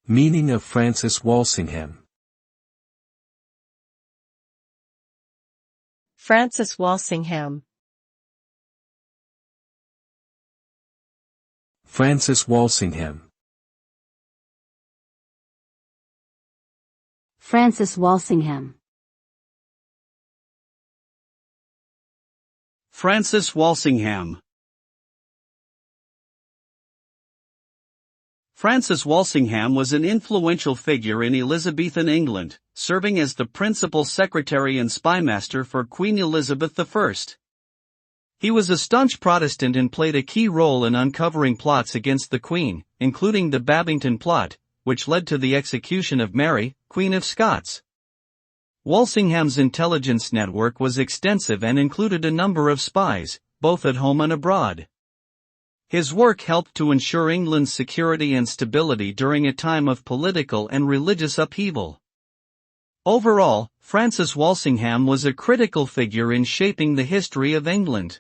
Meaning of Francis Walsingham. Francis Walsingham. Francis Walsingham. Francis Walsingham. Francis Walsingham. Francis Walsingham was an influential figure in Elizabethan England, serving as the principal secretary and spymaster for Queen Elizabeth I. He was a staunch Protestant and played a key role in uncovering plots against the Queen, including the Babington Plot, which led to the execution of Mary, Queen of Scots. Walsingham's intelligence network was extensive and included a number of spies, both at home and abroad. His work helped to ensure England's security and stability during a time of political and religious upheaval. Overall, Francis Walsingham was a critical figure in shaping the history of England.